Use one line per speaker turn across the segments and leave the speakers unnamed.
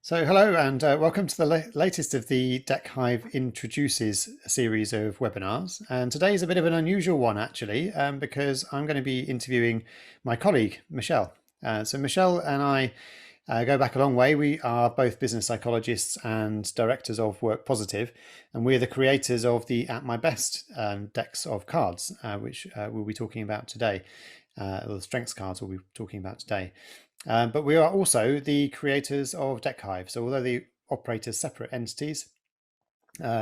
So hello and welcome to the latest of the Deckhive Introduces series of webinars. And today is a bit of an unusual one actually, because I'm going to be interviewing my colleague, Michele. So Michele and I go back a long way. We are both business psychologists and directors of Work Positive, and we're the creators of the At My Best decks of cards, which we'll be talking about today, or the strengths cards we'll be talking about today. But we are also the creators of Deckhive. So although they operate as separate entities,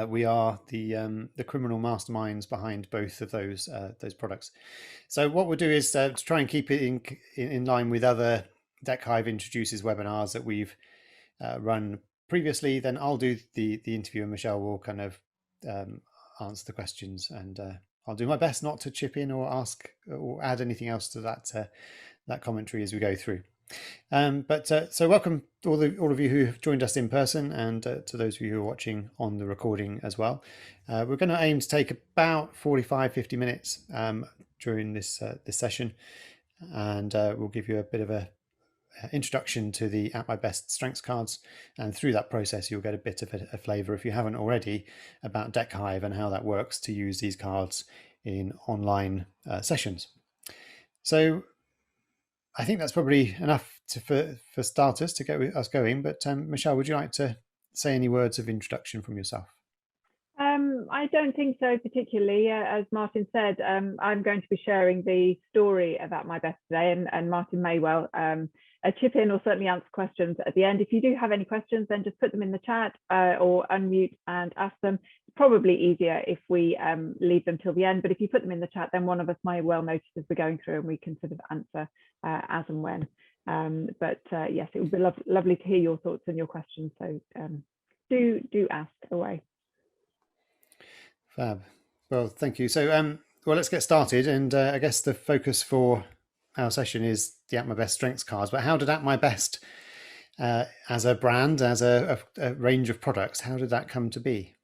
we are the criminal masterminds behind both of those products. So what we'll do is to try and keep it in line with other Deckhive Introduces webinars that we've run previously. Then I'll do the interview, and Michele will kind of answer the questions, and I'll do my best not to chip in or ask or add anything else to that commentary as we go through. So welcome all of you who have joined us in person, and to those of you who are watching on the recording as well. We're going to aim to take about 45-50 minutes during this session, and we'll give you a bit of a introduction to the At My Best strengths cards, and through that process you'll get a bit of a flavour, if you haven't already, about Deckhive and how that works to use these cards in online sessions. So I think that's probably enough for starters to get us going. But Michele, would you like to say any words of introduction from yourself?
I don't think so particularly. As Martin said, I'm going to be sharing the story about My Best today, and Martin may well chip in or certainly answer questions at the end. If you do have any questions, then just put them in the chat or unmute and ask them. It's probably easier if we leave them till the end, but if you put them in the chat, then one of us may well notice as we're going through, and we can sort of answer as and when. Yes, it would be lovely to hear your thoughts and your questions. So do ask away.
Fab. Well, thank you. So, well, let's get started. And I guess the focus for our session is the At My Best strengths cards. But how did At My Best, as a brand, as a range of products, how did that come to be?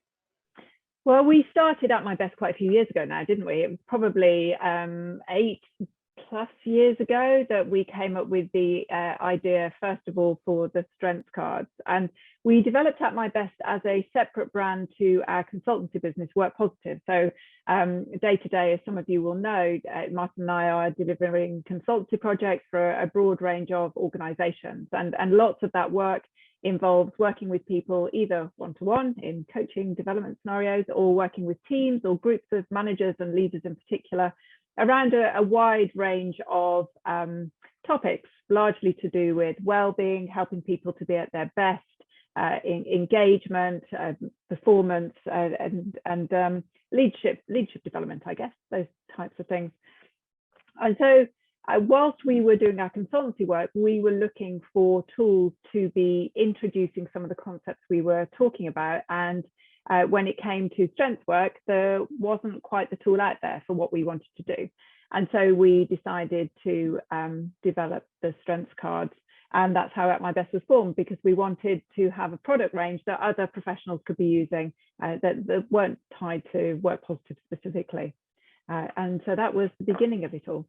Well, we started At My Best quite a few years ago now, didn't we? It was probably 8+ years ago that we came up with the idea, first of all, for the strengths cards. And we developed At My Best as a separate brand to our consultancy business, Work Positive. So day to day, as some of you will know, Martin and I are delivering consultancy projects for a broad range of organizations. And lots of that work involves working with people either one-to-one in coaching development scenarios, or working with teams or groups of managers and leaders in particular, around a wide range of topics, largely to do with well-being, helping people to be at their best, engagement, performance, and leadership development, I guess, those types of things. And so whilst we were doing our consultancy work, we were looking for tools to be introducing some of the concepts we were talking about. And when it came to strengths work, there wasn't quite the tool out there for what we wanted to do. And so we decided to develop the strengths cards. And that's how At My Best was formed, because we wanted to have a product range that other professionals could be using that weren't tied to Work Positive specifically. And so that was the beginning of it all.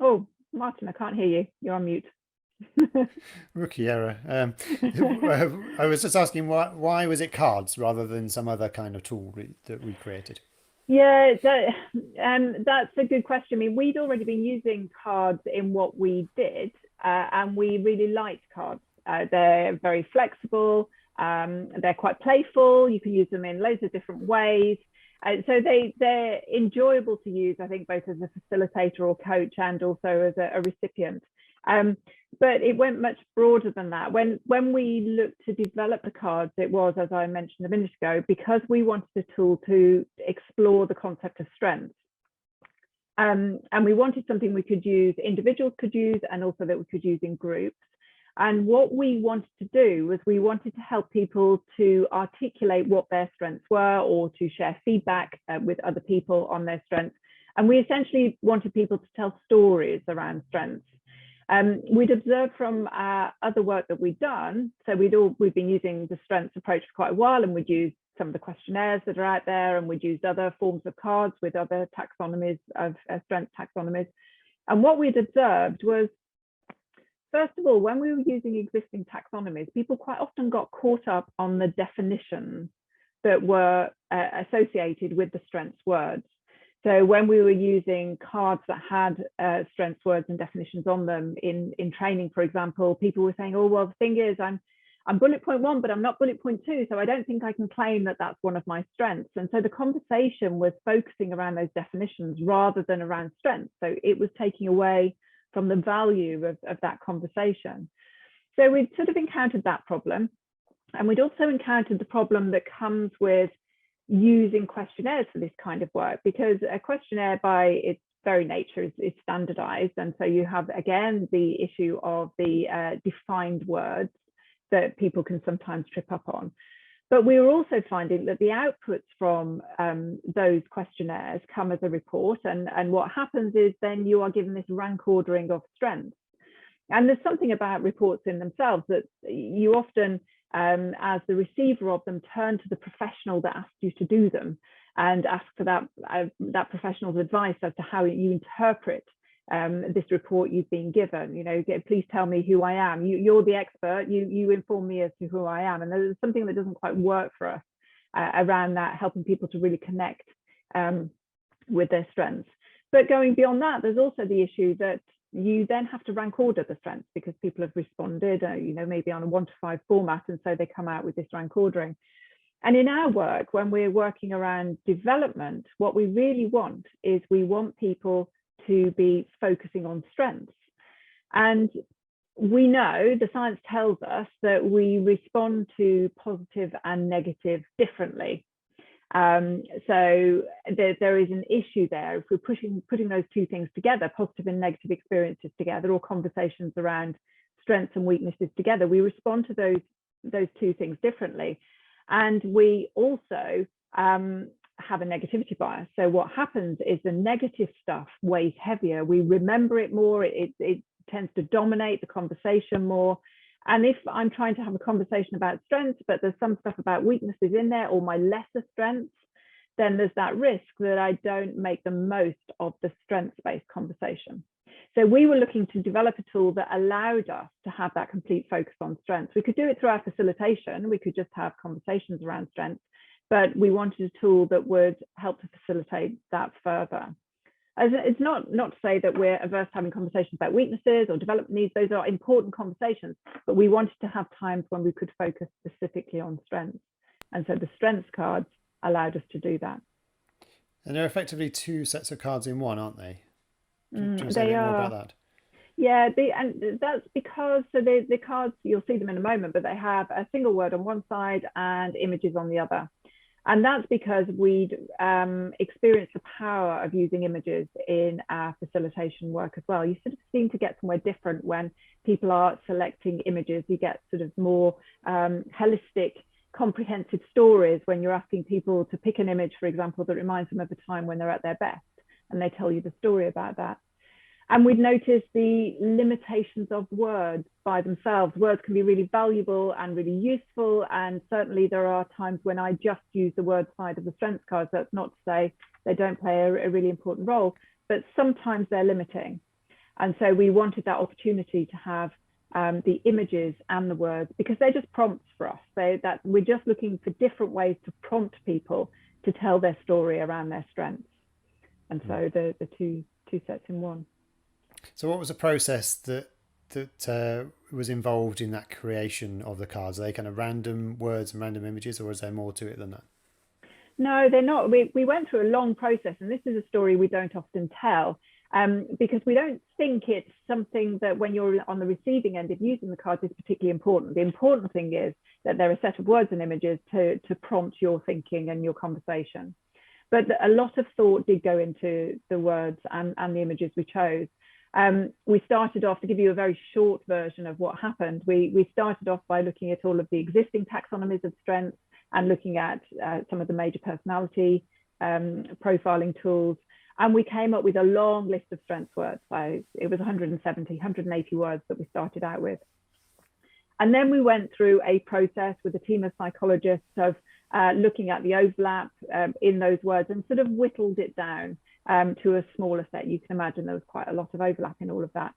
Oh, Martin, I can't hear you. You're on mute.
Rookie error. I was just asking why was it cards rather than some other kind of tool that we created?
Yeah, that's a good question. I mean, we'd already been using cards in what we did, and we really liked cards. They're very flexible. They're quite playful. You can use them in loads of different ways. So they're enjoyable to use, I think, both as a facilitator or coach, and also as a recipient. But it went much broader than that. When we looked to develop the cards, it was, as I mentioned a minute ago, because we wanted a tool to explore the concept of strengths. And we wanted something we could use, individuals could use, and also that we could use in groups. And what we wanted to do was we wanted to help people to articulate what their strengths were, or to share feedback with other people on their strengths. And we essentially wanted people to tell stories around strengths. We'd observed from other work that we'd done, so we'd been using the strengths approach for quite a while, and we'd used some of the questionnaires that are out there, and we'd used other forms of cards with other taxonomies of strength taxonomies. And what we'd observed was First of all, when we were using existing taxonomies, people quite often got caught up on the definitions that were associated with the strengths words. So when we were using cards that had strengths words and definitions on them in training, for example, people were saying, oh, well, the thing is, I'm bullet point 1, but I'm not bullet point 2. So I don't think I can claim that that's one of my strengths. And so the conversation was focusing around those definitions rather than around strengths. So it was taking away from the value of that conversation. So we'd sort of encountered that problem. And we'd also encountered the problem that comes with using questionnaires for this kind of work, because a questionnaire by its very nature is standardized. And so you have, again, the issue of the defined words that people can sometimes trip up on. But we were also finding that the outputs from those questionnaires come as a report. And what happens is then you are given this rank ordering of strengths. And there's something about reports in themselves that you often, as the receiver of them, turn to the professional that asked you to do them and ask for that professional's advice as to how you interpret this report you've been given. You know, please tell me who I am. You're the expert. You inform me as to who I am. And there's something that doesn't quite work for us around that, helping people to really connect with their strengths. But going beyond that, there's also the issue that you then have to rank order the strengths because people have responded, you know, maybe on a 1 to 5 format, and so they come out with this rank ordering. And in our work, when we're working around development, what we really want is we want people to be focusing on strengths. And we know, the science tells us that we respond to positive and negative differently. So there is an issue there. If we're putting those two things together, positive and negative experiences together, or conversations around strengths and weaknesses together, we respond to those two things differently. And we also have a negativity bias. So what happens is the negative stuff weighs heavier. We remember it more. It tends to dominate the conversation more. And if I'm trying to have a conversation about strengths, but there's some stuff about weaknesses in there, or my lesser strengths, then there's that risk that I don't make the most of the strengths-based conversation. So we were looking to develop a tool that allowed us to have that complete focus on strengths. We could do it through our facilitation. We could just have conversations around strengths, but we wanted a tool that would help to facilitate that further. It's not to say that we're averse to having conversations about weaknesses or development needs. Those are important conversations, but we wanted to have times when we could focus specifically on strengths. And so the strengths cards allowed us to do that.
And they're effectively 2 sets of cards in one, aren't they? Do you want to say
They
a bit more
are.
about that?
Yeah, and that's because, so the cards, you'll see them in a moment, but they have a single word on one side and images on the other. And that's because we'd experienced the power of using images in our facilitation work as well. You sort of seem to get somewhere different when people are selecting images. You get sort of more holistic, comprehensive stories when you're asking people to pick an image, for example, that reminds them of a time when they're at their best, and they tell you the story about that. And we'd noticed the limitations of words by themselves. Words can be really valuable and really useful. And certainly there are times when I just use the word side of the strengths cards. That's not to say they don't play a really important role, but sometimes they're limiting. And so we wanted that opportunity to have the images and the words, because they're just prompts for us. That we're just looking for different ways to prompt people to tell their story around their strengths. And so the two sets in one.
So what was the process that was involved in that creation of the cards? Are they kind of random words and random images, or is there more to it than that?
No, they're not. We went through a long process, and this is a story we don't often tell, because we don't think it's something that when you're on the receiving end of using the cards is particularly important. The important thing is that they're a set of words and images to prompt your thinking and your conversation. But a lot of thought did go into the words and the images we chose. We started off, to give you a very short version of what happened, we started off by looking at all of the existing taxonomies of strengths and looking at some of the major personality profiling tools. And we came up with a long list of strengths words. It was 180 words that we started out with. And then we went through a process with a team of psychologists of looking at the overlap in those words and sort of whittled it down to a smaller set. You can imagine there was quite a lot of overlap in all of that.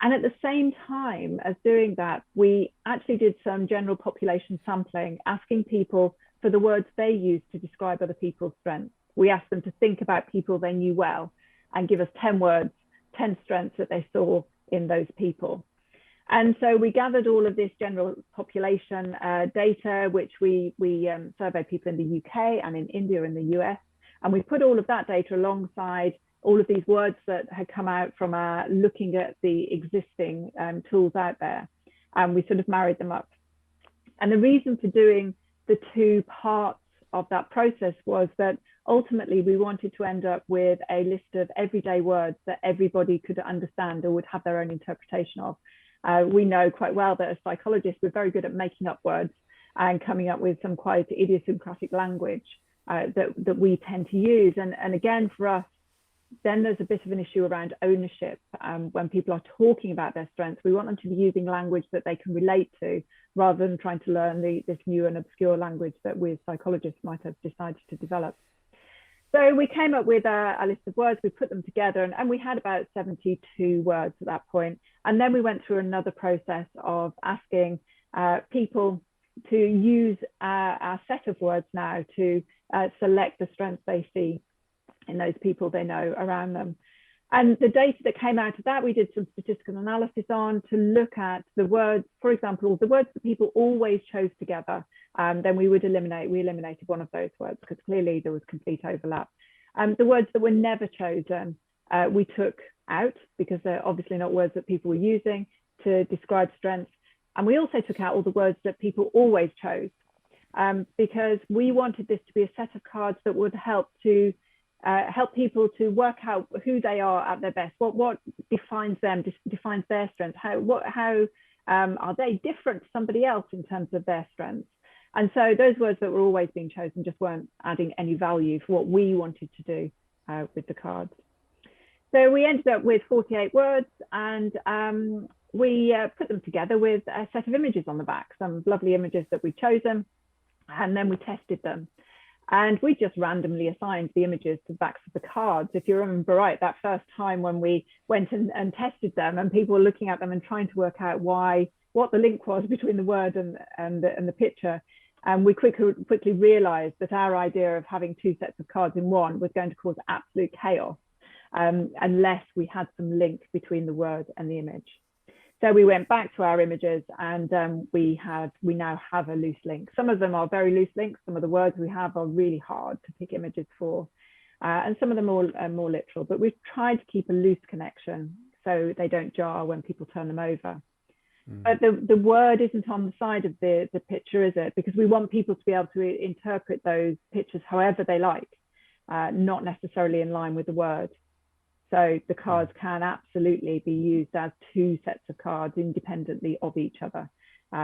And at the same time as doing that, we actually did some general population sampling, asking people for the words they use to describe other people's strengths. We asked them to think about people they knew well and give us 10 words, 10 strengths that they saw in those people. And so we gathered all of this general population data, which we surveyed people in the UK and in India and the US. And we put all of that data alongside all of these words that had come out from looking at the existing tools out there. And we sort of married them up. And the reason for doing the two parts of that process was that ultimately we wanted to end up with a list of everyday words that everybody could understand or would have their own interpretation of. We know quite well that as psychologists, we're very good at making up words and coming up with some quite idiosyncratic language that we tend to use. And again, for us, then there's a bit of an issue around ownership. When people are talking about their strengths, we want them to be using language that they can relate to, rather than trying to learn this new and obscure language that we as psychologists might have decided to develop. So we came up with a list of words, we put them together, and we had about 72 words at that point. And then we went through another process of asking people to use our set of words now to select the strengths they see in those people they know around them. And the data that came out of that, we did some statistical analysis on to look at the words, for example, the words that people always chose together. Then we eliminated one of those words because clearly there was complete overlap. The words that were never chosen, we took out because they're obviously not words that people were using to describe strengths. And we also took out all the words that people always chose because we wanted this to be a set of cards that would help people to work out who they are at their best, what defines them, defines their strengths, how are they different to somebody else in terms of their strengths. And so those words that were always being chosen just weren't adding any value for what we wanted to do with the cards. So we ended up with 48 words, and we put them together with a set of images on the back, some lovely images that we'd chosen, and then we tested them. And we just randomly assigned the images to the backs of the cards. If you remember right, that first time when we went and tested them and people were looking at them and trying to work out what the link was between the word and the picture. And we quickly realized that our idea of having two sets of cards in one was going to cause absolute chaos unless we had some link between the word and the image. So we went back to our images, and we now have a loose link. Some of them are very loose links. Some of the words we have are really hard to pick images for, and some of them are more literal. But we've tried to keep a loose connection so they don't jar when people turn them over. But the word isn't on the side of the picture, is it? Because we want people to be able to interpret those pictures however they like, not necessarily in line with the word. So the cards can absolutely be used as two sets of cards independently of each other.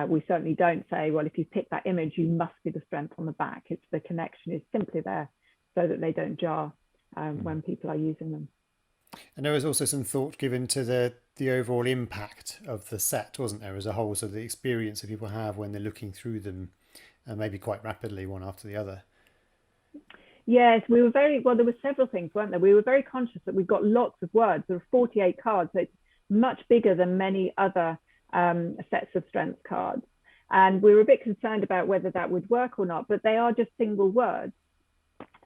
We certainly don't say, well, if you pick that image, you must be the strength on the back. It's the connection is simply there so that they don't jar when people are using them.
And there was also some thought given to the overall impact of the set, wasn't there, as a whole? So the experience that people have when they're looking through them, maybe quite rapidly, one after the other.
Yes, we were there were several things, weren't there? We were very conscious that we've got lots of words. There are 48 cards, so it's much bigger than many other sets of strength cards. And we were a bit concerned about whether that would work or not, but they are just single words.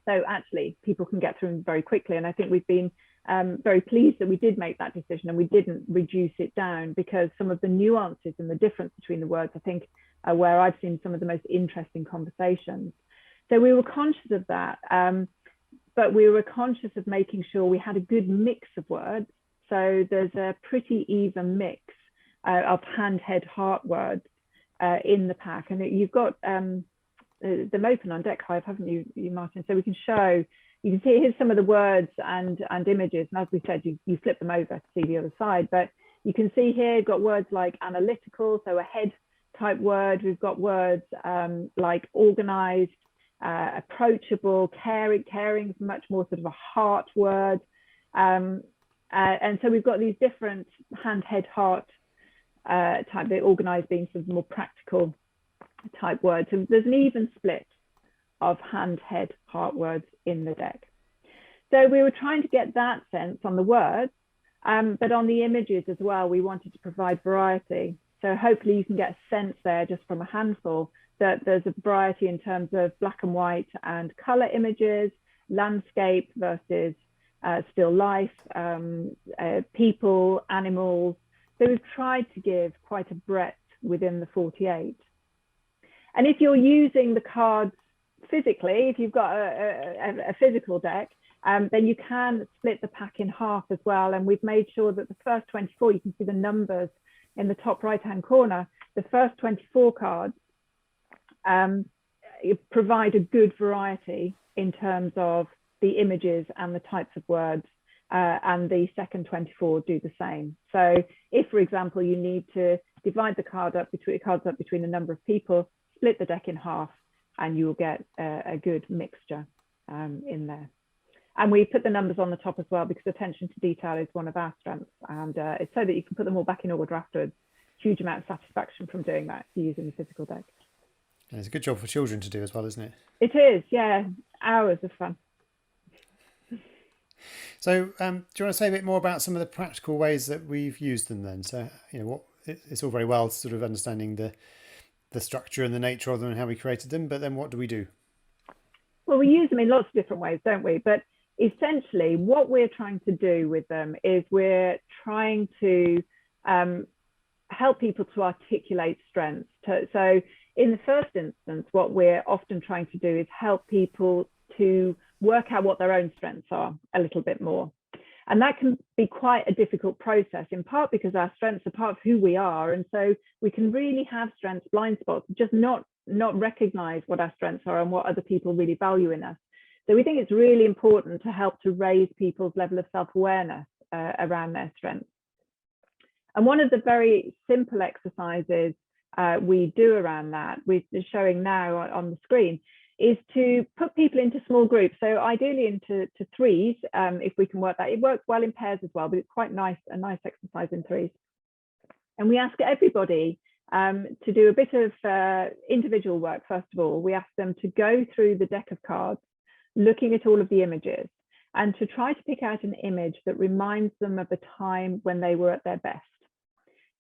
So actually, people can get through them very quickly. And I think we've been very pleased that we did make that decision and we didn't reduce it down, because some of the nuances and the difference between the words, I think, are where I've seen some of the most interesting conversations. So we were conscious of that, but we were conscious of making sure we had a good mix of words. So there's a pretty even mix of hand, head, heart words in the pack. And you've got them open on Deckhive, haven't you, Martin? So we can show, you can see here's some of the words and images. And as we said, you flip them over to see the other side. But you can see here, you've got words like analytical, so a head type word. We've got words like organized, approachable, caring, much more sort of a heart word. And so we've got these different hand, head, heart type, the organized being sort of more practical type words. And there's an even split of hand, head, heart words in the deck. So we were trying to get that sense on the words, But on the images as well, we wanted to provide variety. So hopefully you can get a sense there just from a handful that there's a variety in terms of black and white and color images, landscape versus still life, people, animals. So we've tried to give quite a breadth within the 48. And if you're using the cards physically, if you've got a physical deck, then you can split the pack in half as well. And we've made sure that the first 24, you can see the numbers in the top right-hand corner, the first 24 cards provide a good variety in terms of the images and the types of words, and the second 24 do the same. So if, for example, you need to divide the cards up between a number of people, split the deck in half, and you will get a good mixture in there. And we put the numbers on the top as well, because attention to detail is one of our strengths, and it's so that you can put them all back in order afterwards. Huge amount of satisfaction from doing that, using the physical deck.
And it's a good job for children to do as well, isn't it?
It is, yeah. Hours of fun.
So do you want to say a bit more about some of the practical ways that we've used them then? So, it's all very well sort of understanding the structure and the nature of them and how we created them, but then what do we do?
Well, we use them in lots of different ways, don't we? But essentially what we're trying to do with them is we're trying to help people to articulate strengths. So in the first instance, what we're often trying to do is help people to work out what their own strengths are a little bit more. And that can be quite a difficult process, in part because our strengths are part of who we are. And so we can really have strengths blind spots, just not recognize what our strengths are and what other people really value in us. So we think it's really important to help to raise people's level of self-awareness around their strengths. And one of the very simple exercises we do around that, we're showing now on the screen, is to put people into small groups. So ideally into threes, if we can work that. It works well in pairs as well, but it's quite a nice exercise in threes. And we ask everybody to do a bit of individual work. First of all, we ask them to go through the deck of cards, looking at all of the images, and to try to pick out an image that reminds them of a time when they were at their best.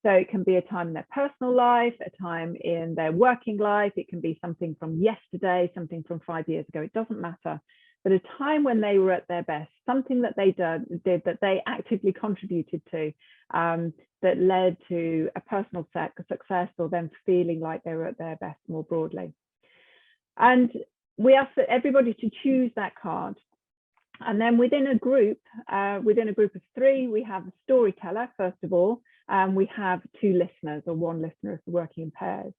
So it can be a time in their personal life, a time in their working life. It can be something from yesterday, something from 5 years ago. It doesn't matter. But a time when they were at their best, something that they did that they actively contributed to, that led to a personal success, or them feeling like they were at their best more broadly. And we ask that everybody to choose that card. And then within a group of three, we have a storyteller, first of all, and we have two listeners, or one listener if we're working in pairs.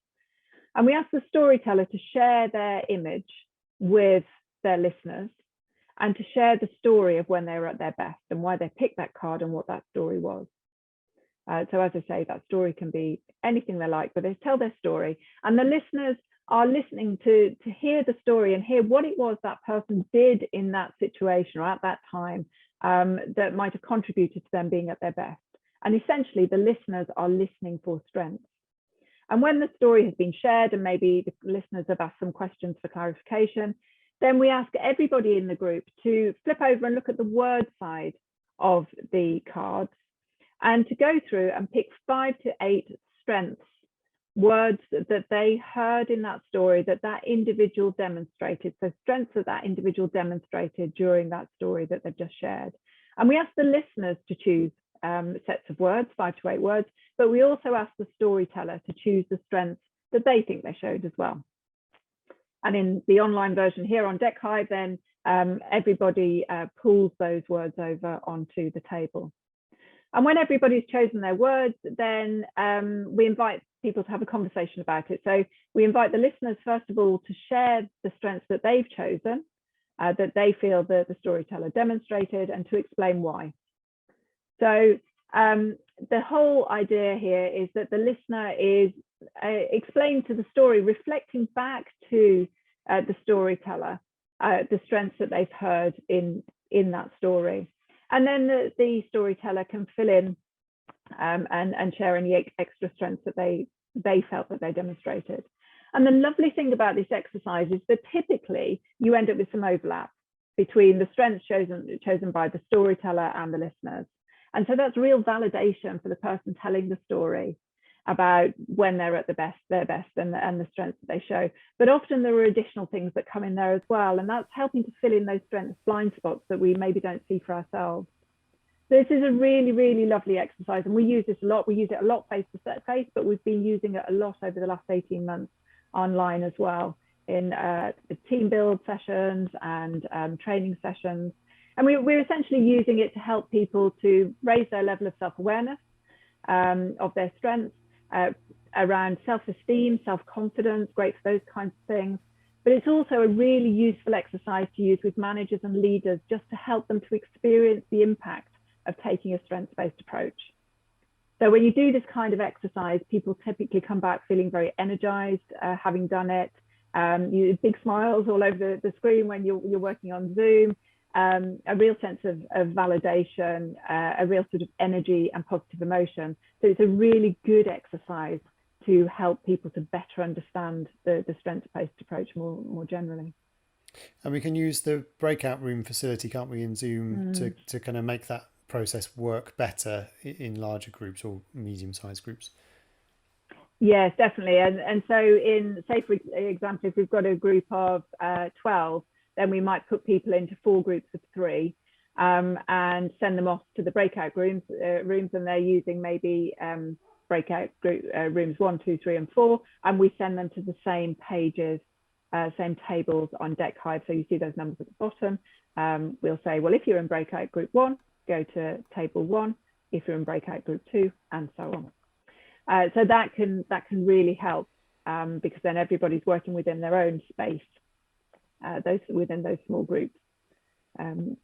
And we ask the storyteller to share their image with their listeners and to share the story of when they were at their best and why they picked that card and what that story was. So as I say, that story can be anything they like, but they tell their story, and the listeners are listening to hear the story and hear what it was that person did in that situation or at that time that might have contributed to them being at their best. And essentially the listeners are listening for strengths. And when the story has been shared and maybe the listeners have asked some questions for clarification, then we ask everybody in the group to flip over and look at the word side of the cards and to go through and pick 5 to 8 strengths, words that they heard in that story that individual demonstrated. So strengths that individual demonstrated during that story that they've just shared. And we ask the listeners to choose sets of words, 5 to 8 words, but we also ask the storyteller to choose the strengths that they think they showed as well. And in the online version here on Deckhive, then everybody pulls those words over onto the table. And when everybody's chosen their words, then we invite people to have a conversation about it. So we invite the listeners, first of all, to share the strengths that they've chosen, that they feel that the storyteller demonstrated, and to explain why. So the whole idea here is that the listener is explaining to the story, reflecting back to the storyteller, the strengths that they've heard in that story. And then the storyteller can fill in and share any extra strengths that they felt that they demonstrated. And the lovely thing about this exercise is that typically you end up with some overlap between the strengths chosen by the storyteller and the listeners. And so that's real validation for the person telling the story about when they're at their best, and the strengths that they show. But often there are additional things that come in there as well, and that's helping to fill in those strengths blind spots that we maybe don't see for ourselves. So this is a really, really lovely exercise, and we use this a lot. We use it a lot face to face, but we've been using it a lot over the last 18 months online as well, in the team build sessions and training sessions. And we're essentially using it to help people to raise their level of self-awareness of their strengths, around self-esteem, self-confidence, great for those kinds of things. But it's also a really useful exercise to use with managers and leaders, just to help them to experience the impact of taking a strengths-based approach. So when you do this kind of exercise, people typically come back feeling very energized, having done it. You big smiles all over the screen when you're working on Zoom. A real sense of validation, a real sort of energy and positive emotion. So it's a really good exercise to help people to better understand the strengths-based approach more generally.
And we can use the breakout room facility, can't we, in Zoom to kind of make that process work better in larger groups or medium-sized groups?
Yes, definitely. And so in, say, for example, if we've got a group of 12, then we might put people into 4 groups of 3 and send them off to the breakout rooms, and they're using maybe breakout group, rooms 1, 2, 3, and 4, and we send them to the same pages, same tables on Deckhive. So you see those numbers at the bottom. We'll say, well, if you're in breakout group 1, go to table 1. If you're in breakout group 2, and so on. So that can really help, because then everybody's working within their own space, within those small groups,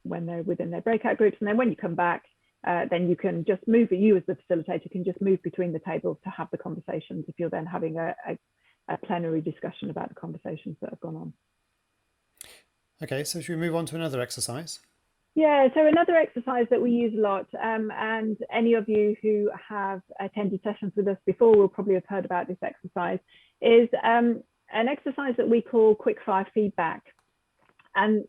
when they're within their breakout groups. And then when you come back, then you can just move, you as the facilitator can just move between the tables to have the conversations, if you're then having a plenary discussion about the conversations that have gone on.
Okay, so should we move on to another exercise?
Yeah, so another exercise that we use a lot, and any of you who have attended sessions with us before will probably have heard about this exercise, is an exercise that we call quickfire feedback. And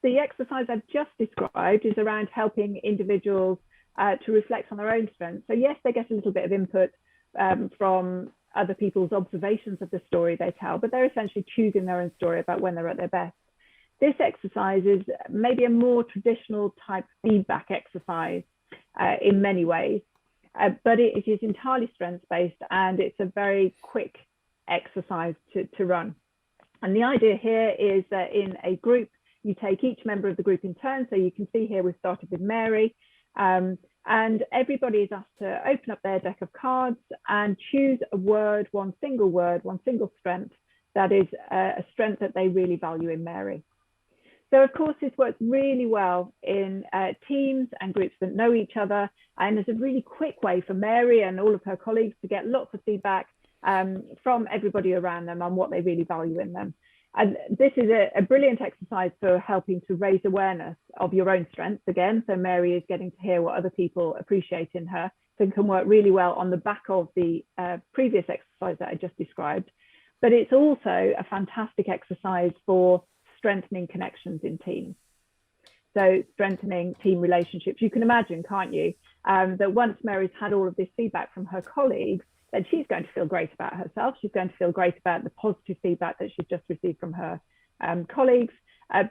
the exercise I've just described is around helping individuals to reflect on their own strengths. So yes, they get a little bit of input from other people's observations of the story they tell, but they're essentially choosing their own story about when they're at their best. This exercise is maybe a more traditional type feedback exercise in many ways, but it is entirely strengths-based, and it's a very quick exercise to run. And the idea here is that in a group, you take each member of the group in turn. So you can see here we've started with Mary, and everybody is asked to open up their deck of cards and choose a word, one single strength that is a strength that they really value in Mary. So of course, this works really well in teams and groups that know each other. And it's a really quick way for Mary and all of her colleagues to get lots of feedback from everybody around them on what they really value in them. And this is a brilliant exercise for helping to raise awareness of your own strengths again. So Mary is getting to hear what other people appreciate in her. So it can work really well on the back of the previous exercise that I just described. But it's also a fantastic exercise for strengthening connections in teams. So strengthening team relationships. You can imagine, can't you, that once Mary's had all of this feedback from her colleagues, then she's going to feel great about herself. She's going to feel great about the positive feedback that she's just received from her colleagues,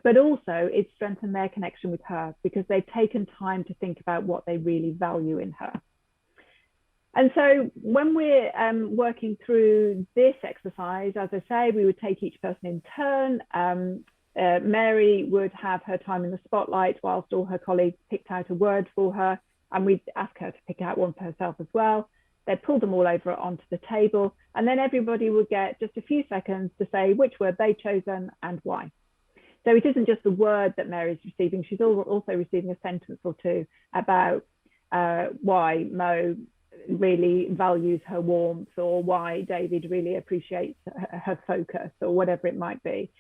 but also it's strengthened their connection with her because they've taken time to think about what they really value in her. And so when we're working through this exercise, as I say, we would take each person in turn. Mary would have her time in the spotlight whilst all her colleagues picked out a word for her, and we'd ask her to pick out one for herself as well. They'd pull them all over onto the table, and then everybody would get just a few seconds to say which word they'd chosen and why. So it isn't just the word that Mary's receiving, she's also receiving a sentence or two about why Mo really values her warmth, or why David really appreciates her focus, or whatever it might be.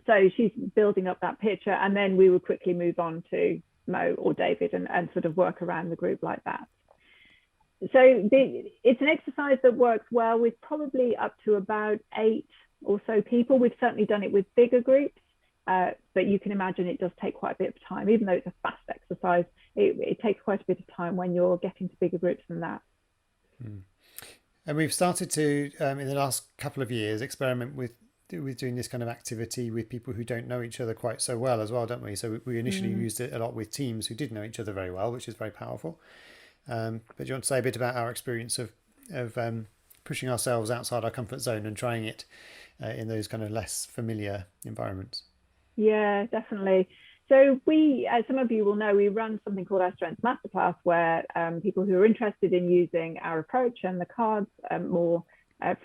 So she's building up that picture, and then we would quickly move on to Mo or David and sort of work around the group like that. So it's an exercise that works well with probably up to about 8 or so people. We've certainly done it with bigger groups. But you can imagine it does take quite a bit of time. Even though it's a fast exercise, it takes quite a bit of time when you're getting to bigger groups than that.
And we've started to, in the last couple of years, experiment with doing this kind of activity with people who don't know each other quite so well as well, don't we? So we initially used it a lot with teams who did know each other very well, which is very powerful. But do you want to say a bit about our experience of pushing ourselves outside our comfort zone and trying it in those kind of less familiar environments?
Yeah, definitely. So we, as some of you will know, we run something called our Strengths Masterclass, where people who are interested in using our approach and the cards more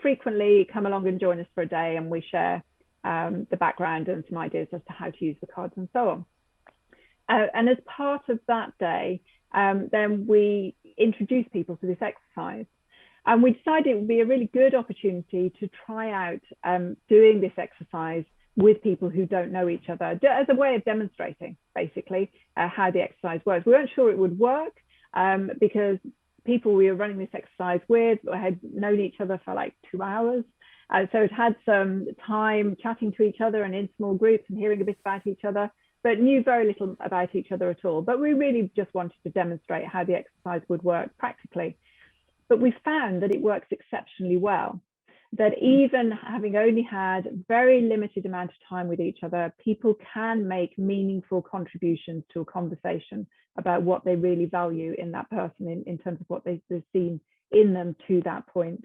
frequently come along and join us for a day, and we share the background and some ideas as to how to use the cards and so on. And as part of that day, then we introduce people to this exercise. And we decided it would be a really good opportunity to try out doing this exercise with people who don't know each other, as a way of demonstrating basically how the exercise works. We weren't sure it would work because people we were running this exercise with had known each other for like 2 hours. So it had some time chatting to each other and in small groups and hearing a bit about each other, but knew very little about each other at all. But we really just wanted to demonstrate how the exercise would work practically. But we found that it works exceptionally well, that even having only had very limited amount of time with each other, people can make meaningful contributions to a conversation about what they really value in that person in terms of what they've seen in them to that point.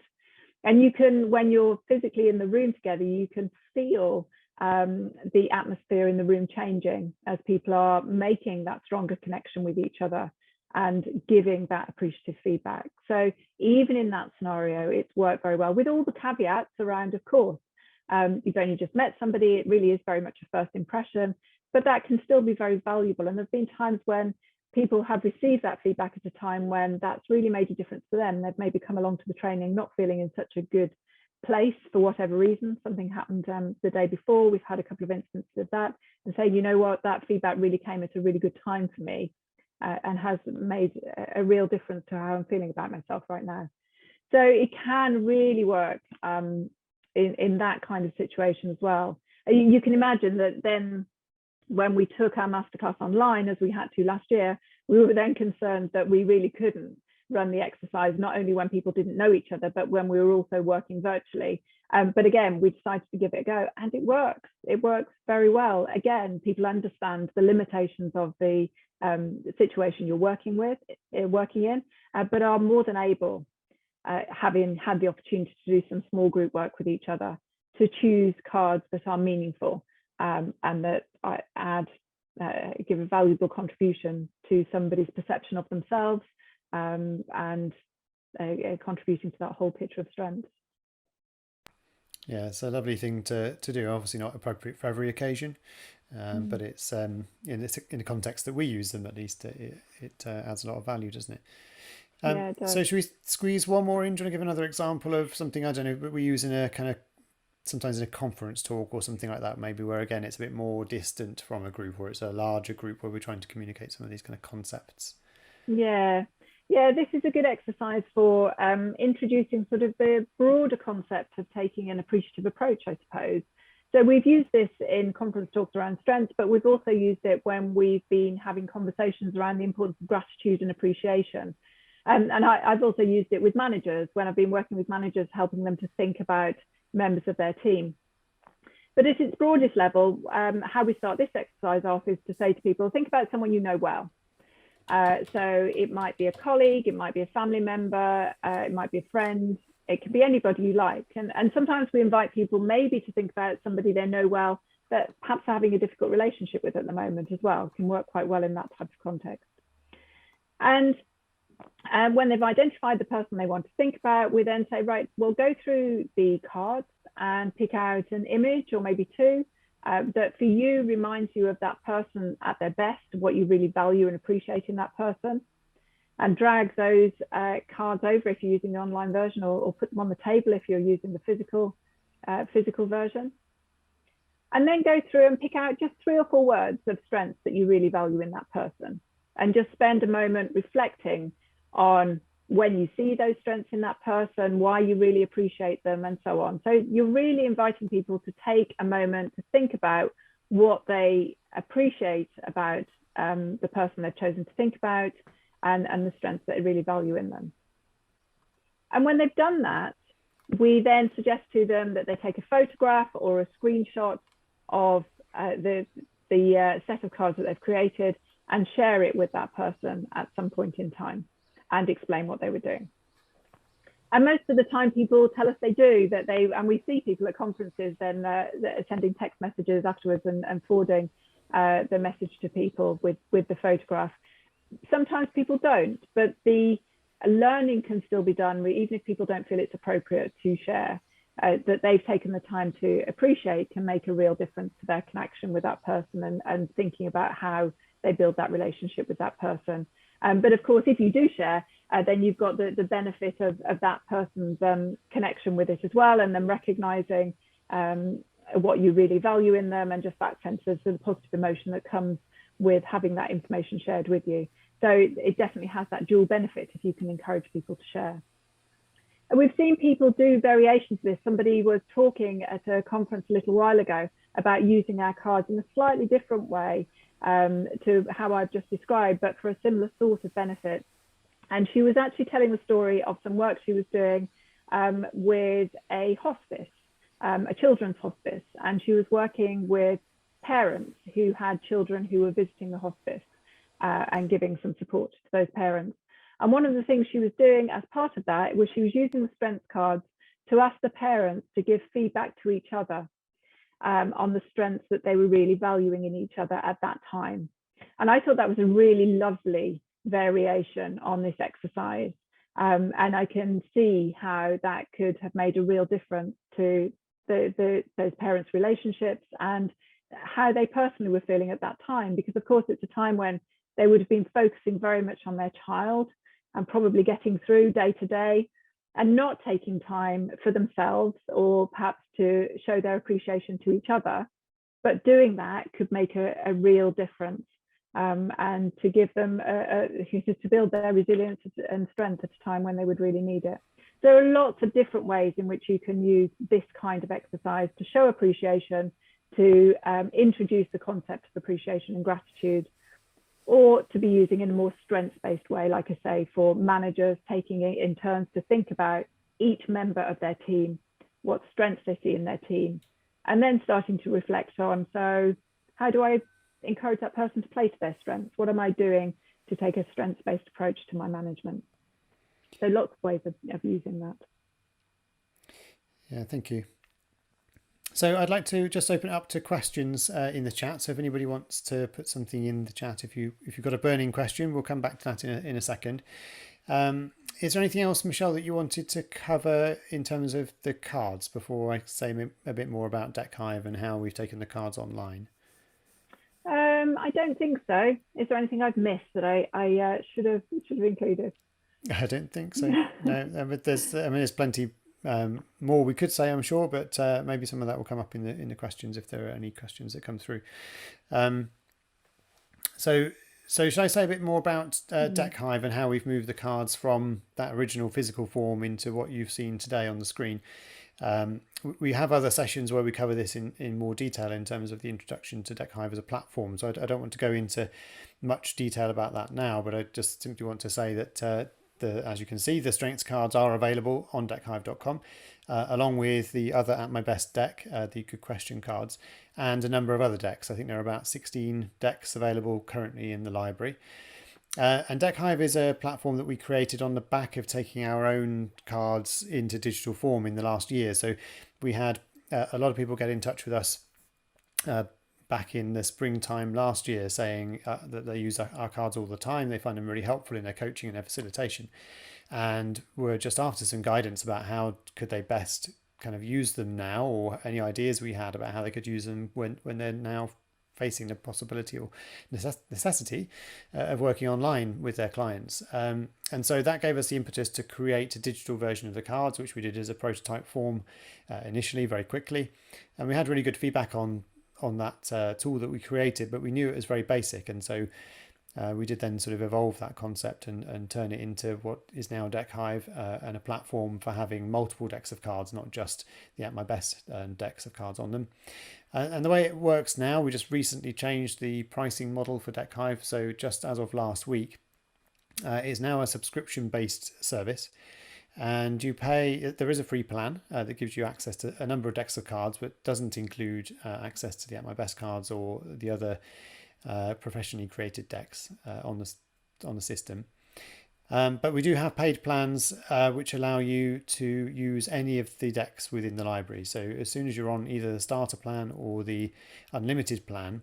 And you can, when you're physically in the room together, you can feel the atmosphere in the room changing as people are making that stronger connection with each other and giving that appreciative feedback. So even in that scenario, it's worked very well, with all the caveats around, of course. You've only just met somebody, it really is very much a first impression, but that can still be very valuable. And there's been times when people have received that feedback at a time when that's really made a difference to them. They've maybe come along to the training not feeling in such a good place for whatever reason. Something happened the day before. We've had a couple of instances of that, and say, you know what, that feedback really came at a really good time for me. And has made a real difference to how I'm feeling about myself right now. So it can really work in that kind of situation as well. You can imagine that then when we took our masterclass online, as we had to last year, we were then concerned that we really couldn't run the exercise, not only when people didn't know each other, but when we were also working virtually. But again, we decided to give it a go, and it works. It works very well. Again, people understand the limitations of the situation you're working in, but are more than able, having had the opportunity to do some small group work with each other, to choose cards that are meaningful and that give a valuable contribution to somebody's perception of themselves and contributing to that whole picture of strength.
Yeah, it's a lovely thing to do. Obviously not appropriate for every occasion, but it's in the context that we use them, at least it adds a lot of value, doesn't it?
Yeah, it does.
So should we squeeze one more in? Do you want to give another example of something, I don't know, but we use in a kind of, sometimes in a conference talk or something like that, maybe, where again it's a bit more distant from a group, or it's a larger group where we're trying to communicate some of these kind of concepts?
Yeah, this is a good exercise for introducing sort of the broader concept of taking an appreciative approach, I suppose. So we've used this in conference talks around strengths, but we've also used it when we've been having conversations around the importance of gratitude and appreciation. And I've also used it with managers when I've been working with managers, helping them to think about members of their team. But at its broadest level, how we start this exercise off is to say to people, think about someone you know well. So it might be a colleague, it might be a family member, it might be a friend, it could be anybody you like. And sometimes we invite people maybe to think about somebody they know well, that perhaps having a difficult relationship with at the moment as well. Can work quite well in that type of context. And when they've identified the person they want to think about, we then say, right, we'll go through the cards and pick out an image or maybe two that for you reminds you of that person at their best, what you really value and appreciate in that person, and drag those cards over if you're using the online version, or put them on the table if you're using the physical version. And then go through and pick out just 3 or 4 words of strengths that you really value in that person, and just spend a moment reflecting on when you see those strengths in that person, why you really appreciate them, and so on. So you're really inviting people to take a moment to think about what they appreciate about the person they've chosen to think about, and the strengths that they really value in them. And when they've done that, we then suggest to them that they take a photograph or a screenshot of the set of cards that they've created and share it with that person at some point in time and explain what they were doing. And most of the time people tell us they do, and we see people at conferences then sending text messages afterwards and forwarding the message to people with the photograph. Sometimes people don't, but the learning can still be done, even if people don't feel it's appropriate to share. That they've taken the time to appreciate can make a real difference to their connection with that person and thinking about how they build that relationship with that person. But of course, if you do share, then you've got the benefit of that person's connection with it as well, and then recognizing what you really value in them, and just that sense of the positive emotion that comes with having that information shared with you. So it definitely has that dual benefit if you can encourage people to share. And we've seen people do variations of this. Somebody was talking at a conference a little while ago about using our cards in a slightly different way to how I've just described, but for a similar sort of benefit. And she was actually telling the story of some work she was doing with a hospice, a children's hospice. And she was working with parents who had children who were visiting the hospice and giving some support to those parents. And one of the things she was doing as part of that was she was using the strengths cards to ask the parents to give feedback to each other on the strengths that they were really valuing in each other at that time. And I thought that was a really lovely variation on this exercise. And I can see how that could have made a real difference to those parents' relationships and how they personally were feeling at that time. Because of course, it's a time when they would have been focusing very much on their child and probably getting through day to day and not taking time for themselves or perhaps to show their appreciation to each other. But doing that could make a real difference and to give them to build their resilience and strength at a time when they would really need it. There are lots of different ways in which you can use this kind of exercise to show appreciation, to introduce the concept of appreciation and gratitude, or to be using in a more strengths-based way, like I say, for managers taking it in turns to think about each member of their team, what strengths they see in their team, and then starting to reflect on, so how do I encourage that person to play to their strengths? What am I doing to take a strengths-based approach to my management? So lots of ways of using that.
Yeah, thank you. So I'd like to just open it up to questions in the chat. So if anybody wants to put something in the chat, if you've got a burning question, we'll come back to that in a second. Is there anything else, Michele, that you wanted to cover in terms of the cards before I say a bit more about Deckhive and how we've taken the cards online?
I don't think so. Is there anything I've missed that I should have included?
I don't think so. No, but there's plenty more we could say, I'm sure, but maybe some of that will come up in the questions if there are any questions that come through. So should I say a bit more about Deckhive and how we've moved the cards from that original physical form into what you've seen today on the screen? We have other sessions where we cover this in more detail in terms of the introduction to Deckhive as a platform. So I don't want to go into much detail about that now, but I just simply want to say that as you can see, the strengths cards are available on deckhive.com, along with the other At My Best deck, the Good Question cards, and a number of other decks. I think there are about 16 decks available currently in the library. And Deckhive is a platform that we created on the back of taking our own cards into digital form in the last year. So we had a lot of people get in touch with us back in the springtime last year saying that they use our cards all the time. They find them really helpful in their coaching and their facilitation, and were just after some guidance about how could they best kind of use them now, or any ideas we had about how they could use them when they're now facing the possibility or necessity of working online with their clients. And so that gave us the impetus to create a digital version of the cards, which we did as a prototype form initially very quickly. And we had really good feedback on that tool that we created, but we knew it was very basic. And so We did then sort of evolve that concept and turn it into what is now Deckhive, and a platform for having multiple decks of cards, not just the At My Best decks of cards on them. And the way it works now, we just recently changed the pricing model for Deckhive. So just as of last week, it is now a subscription-based service. And you pay, there is a free plan that gives you access to a number of decks of cards, but doesn't include access to the At My Best cards or the other professionally created decks on the system. But we do have paid plans which allow you to use any of the decks within the library. So as soon as you're on either the starter plan or the unlimited plan,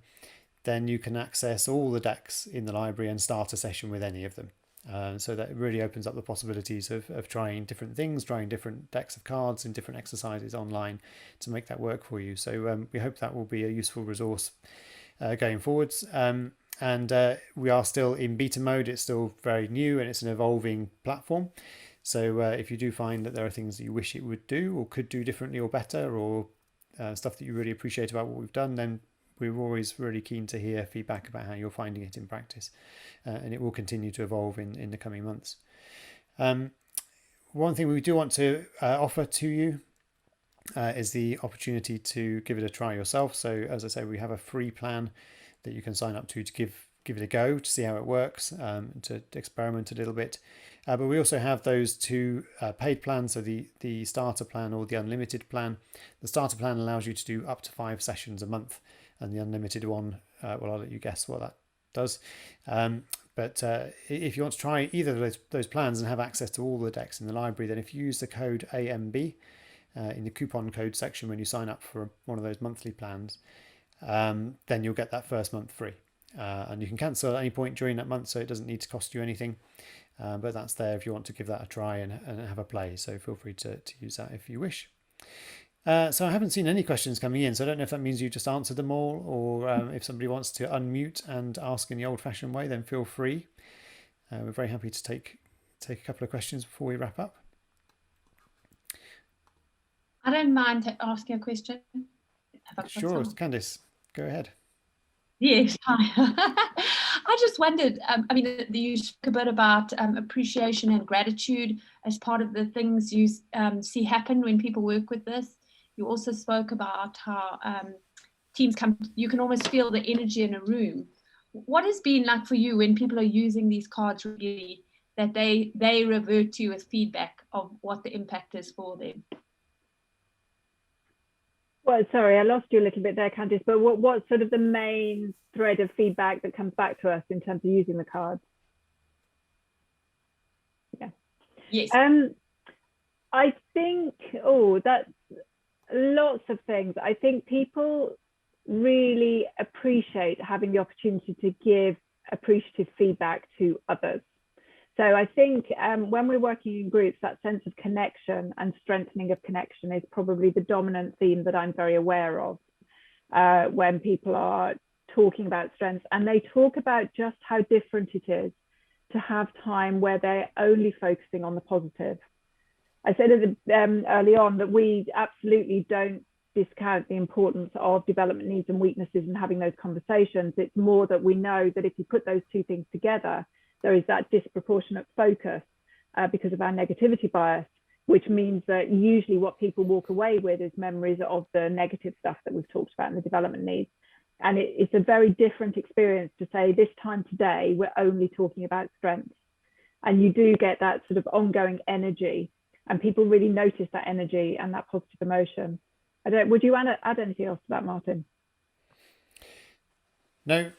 then you can access all the decks in the library and start a session with any of them. So that really opens up the possibilities of trying different things, trying different decks of cards and different exercises online to make that work for you. So we hope that will be a useful resource going forwards. And we are still in beta mode. It's still very new and it's an evolving platform. So if you do find that there are things that you wish it would do or could do differently or better, or stuff that you really appreciate about what we've done, then we're always really keen to hear feedback about how you're finding it in practice. And it will continue to evolve in the coming months. One thing we do want to offer to you is the opportunity to give it a try yourself. So as I say, we have a free plan that you can sign up to give it a go to see how it works, to experiment a little bit. But we also have those two paid plans, so the starter plan or the unlimited plan. The starter plan allows you to do up to 5 sessions a month, and the unlimited one, well, I'll let you guess what that does. But if you want to try either of those plans and have access to all the decks in the library, then if you use the code AMB in the coupon code section when you sign up for one of those monthly plans, then you'll get that first month free. And you can cancel at any point during that month, so it doesn't need to cost you anything. But that's there if you want to give that a try and have a play. So feel free to use that if you wish. So I haven't seen any questions coming in, so I don't know if that means you just answered them all, or if somebody wants to unmute and ask in the old-fashioned way, then feel free. We're very happy to take a couple of questions before we wrap up.
I don't mind asking a question.
Sure, Candice, go ahead.
Yes, hi. I just wondered, I mean, you spoke a bit about appreciation and gratitude as part of the things you see happen when people work with this. You also spoke about how teams come, you can almost feel the energy in a room. What has been like for you when people are using these cards really, that they revert to you with feedback of what the impact is for them?
Well, sorry, I lost you a little bit there, Candice, but what's sort of the main thread of feedback that comes back to us in terms of using the cards? Yeah.
Yes.
I think, that's lots of things. I think people really appreciate having the opportunity to give appreciative feedback to others. So I think when we're working in groups, that sense of connection and strengthening of connection is probably the dominant theme that I'm very aware of when people are talking about strengths, and they talk about just how different it is to have time where they're only focusing on the positive. I said early on that we absolutely don't discount the importance of development needs and weaknesses and having those conversations. It's more that we know that if you put those two things together, there is that disproportionate focus because of our negativity bias, which means that usually what people walk away with is memories of the negative stuff that we've talked about in the development needs. And it's a very different experience to say this time today, we're only talking about strengths. And you do get that sort of ongoing energy, and people really notice that energy and that positive emotion. Would you add anything else to that, Martin?
No,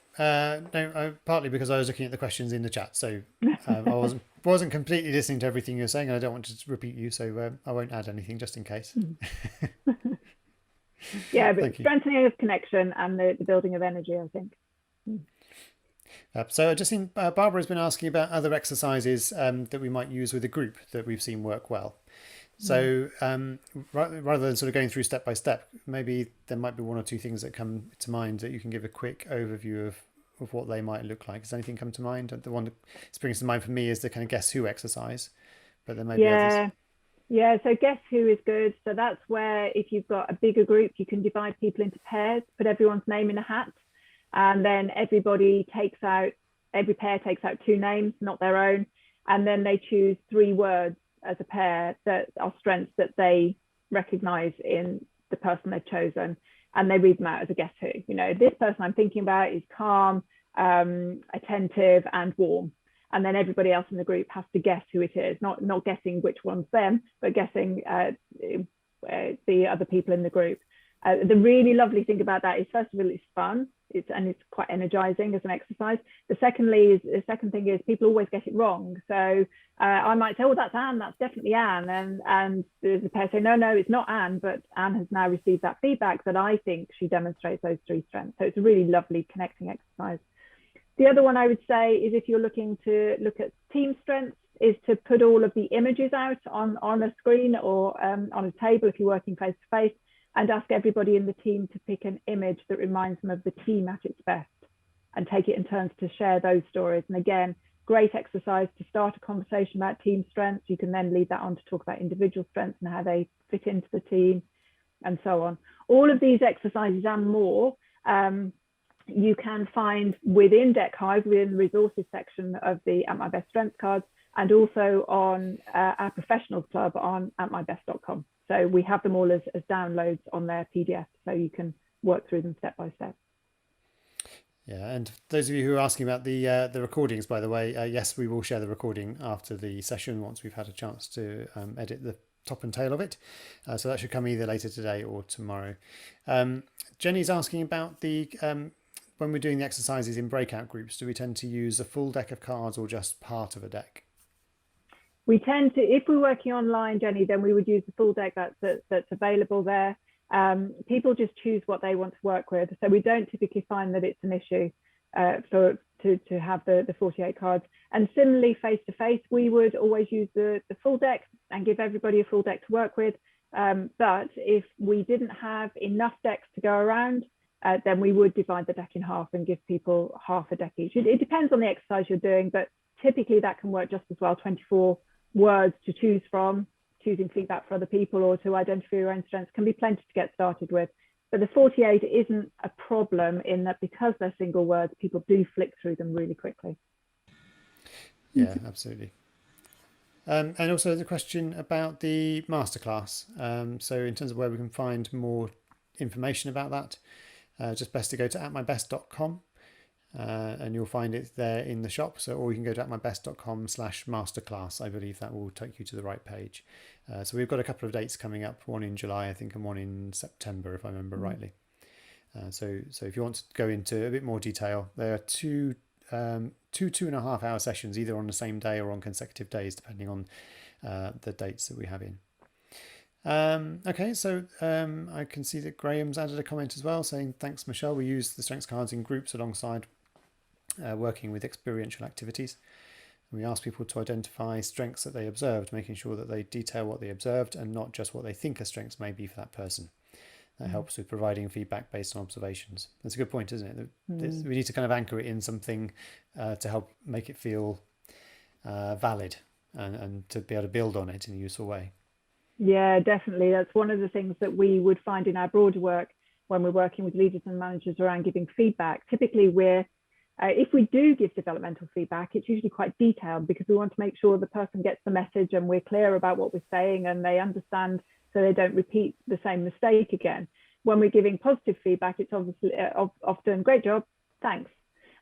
partly because I was looking at the questions in the chat, so I wasn't completely listening to everything you're saying, and I don't want to repeat you, so I won't add anything just in case.
Yeah, but strengthening of connection and the building of energy, I think.
So I just think Barbara's been asking about other exercises that we might use with a group that we've seen work well. So rather than sort of going through step by step, maybe there might be one or two things that come to mind that you can give a quick overview of what they might look like. Does anything come to mind? The one that springs to mind for me is the kind of guess who exercise, but there may be others.
Yeah, so guess who is good. So that's where if you've got a bigger group, you can divide people into pairs, put everyone's name in a hat, and then everybody takes out every pair takes out 2 names, not their own, and then they choose 3 words as a pair that are strengths that they recognize in the person they've chosen, and they read them out as a guess who. You know, this person I'm thinking about is calm, attentive, and warm. And then everybody else in the group has to guess who it is, not guessing which one's them, but guessing the other people in the group. The really lovely thing about that is, first of all, it's fun. It's quite energizing as an exercise. The second thing is people always get it wrong. So I might say, oh, that's Anne, that's definitely Anne. And the pair say, no, it's not Anne, but Anne has now received that feedback that I think she demonstrates those 3 strengths. So it's a really lovely connecting exercise. The other one I would say is, if you're looking to look at team strengths, is to put all of the images out on a screen or on a table if you're working face to face, and ask everybody in the team to pick an image that reminds them of the team at its best, and take it in turns to share those stories. And again, great exercise to start a conversation about team strengths. You can then lead that on to talk about individual strengths and how they fit into the team, and so on. All of these exercises and more you can find within Deckhive, within the resources section of the At My Best Strengths cards, and also on our professionals club on atmybest.com. So we have them all as downloads on their PDF, so you can work through them step by step.
Yeah, and those of you who are asking about the recordings, by the way, yes, we will share the recording after the session once we've had a chance to edit the top and tail of it. So that should come either later today or tomorrow. Jenny's asking about the when we're doing the exercises in breakout groups, do we tend to use a full deck of cards or just part of a deck?
We tend to, if we're working online, Jenny, then we would use the full deck that's available there. People just choose what they want to work with. So we don't typically find that it's an issue to have the 48 cards. And similarly, face to face, we would always use the full deck and give everybody a full deck to work with. But if we didn't have enough decks to go around, then we would divide the deck in half and give people half a deck each. It depends on the exercise you're doing, but typically that can work just as well. 24 words to choose from, choosing feedback for other people or to identify your own strengths can be plenty to get started with. But the 48 isn't a problem, in that because they're single words, people do flick through them really quickly.
Yeah, absolutely. And also the question about the masterclass. So in terms of where we can find more information about that, just best to go to atmybest.com. And you'll find it there in the shop. So, or you can go to atmybest.com/masterclass. I believe that will take you to the right page. So we've got a couple of dates coming up, one in July, I think, and one in September, if I remember rightly. So if you want to go into a bit more detail, there are two 2.5 hour sessions, either on the same day or on consecutive days, depending on the dates that we have in. Okay, so I can see that Graham's added a comment as well, saying, thanks, Michele. We use the strengths cards in groups alongside working with experiential activities. And we ask people to identify strengths that they observed, making sure that they detail what they observed and not just what they think a strengths may be for that person. That helps with providing feedback based on observations. That's a good point, isn't it? We need to kind of anchor it in something to help make it feel valid and to be able to build on it in a useful way.
Yeah, definitely. That's one of the things that we would find in our broader work when we're working with leaders and managers around giving feedback. Typically, if we do give developmental feedback, it's usually quite detailed because we want to make sure the person gets the message and we're clear about what we're saying and they understand, so they don't repeat the same mistake again. When we're giving positive feedback, it's obviously often great job, thanks.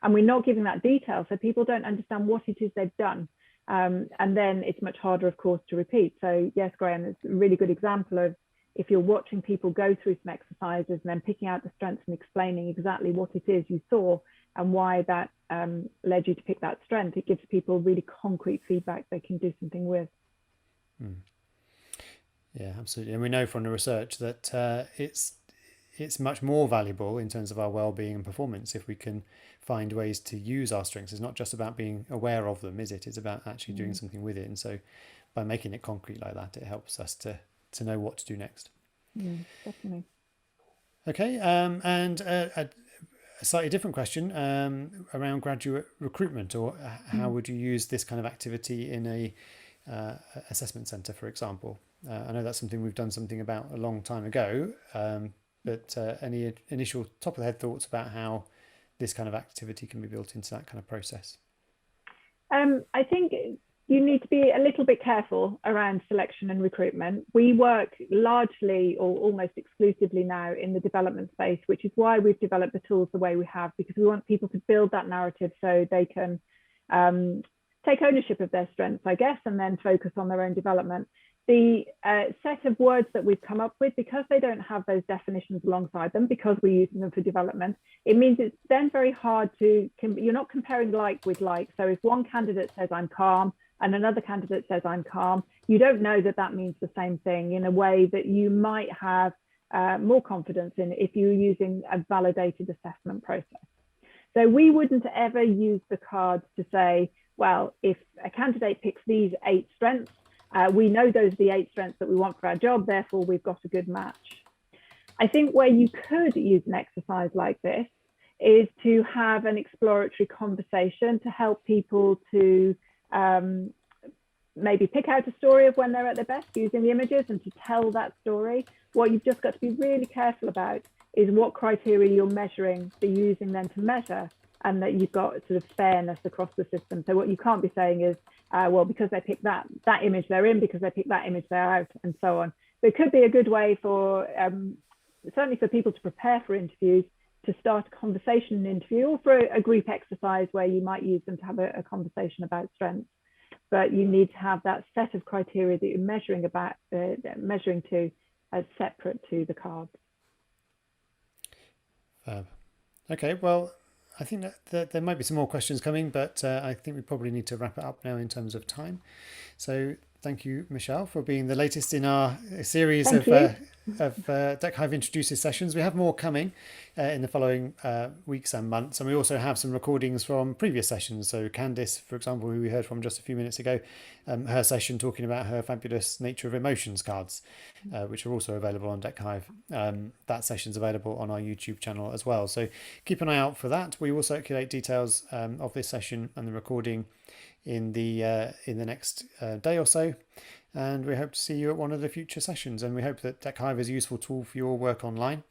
And we're not giving that detail, so people don't understand what it is they've done. And then it's much harder, of course, to repeat. So yes, Graham, it's a really good example of if you're watching people go through some exercises and then picking out the strengths and explaining exactly what it is you saw and why that led you to pick that strength, it gives people really concrete feedback they can do something with.
Yeah, absolutely. And we know from the research that it's much more valuable in terms of our well-being and performance if we can find ways to use our strengths. It's not just about being aware of them, is it? It's about actually doing something with it. And so by making it concrete like that, it helps us to know what to do next.
Definitely.
Okay, and a slightly different question around graduate recruitment, or how would you use this kind of activity in a assessment centre, for example? I know that's something we've done something about a long time ago, but any initial top of the head thoughts about how this kind of activity can be built into that kind of process?
I think you need to be a little bit careful around selection and recruitment. We work largely or almost exclusively now in the development space, which is why we've developed the tools the way we have, because we want people to build that narrative so they can take ownership of their strengths, I guess, and then focus on their own development. The set of words that we've come up with, because they don't have those definitions alongside them, because we're using them for development, it means it's then very hard to, you're not comparing like with like. So if one candidate says I'm calm and another candidate says I'm calm, you don't know that that means the same thing, in a way that you might have more confidence in if you're using a validated assessment process. So we wouldn't ever use the cards to say, well, if a candidate picks these 8 strengths, we know those are the 8 strengths that we want for our job, therefore we've got a good match. I think where you could use an exercise like this is to have an exploratory conversation to help people to maybe pick out a story of when they're at their best using the images and to tell that story. What you've just got to be really careful about is what criteria you're measuring, you're using them to measure, and that you've got sort of fairness across the system. So what you can't be saying is, well, because they pick that image they're in, because they pick that image they're out, and so on. But it could be a good way for, certainly for people to prepare for interviews, to start a conversation in an interview, or for a group exercise where you might use them to have a conversation about strengths. But you need to have that set of criteria that you're measuring to as separate to the cards.
Okay, well, I think that there might be some more questions coming, but I think we probably need to wrap it up now in terms of time. So thank you, Michele, for being the latest in our series of Deckhive Introduces sessions. We have more coming in the following weeks and months, and we also have some recordings from previous sessions. So Candice, for example, who we heard from just a few minutes ago, her session talking about her fabulous Nature of Emotions cards, which are also available on Deckhive. That session's available on our YouTube channel as well. So keep an eye out for that. We will circulate details of this session and the recording in the next day or so, and we hope to see you at one of the future sessions. And we hope that Deckhive is a useful tool for your work online,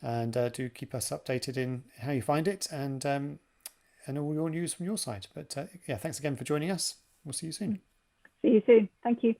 and do keep us updated in how you find it and all your news from your side. But yeah, thanks again for joining us. We'll see you soon.
See you soon. Thank you.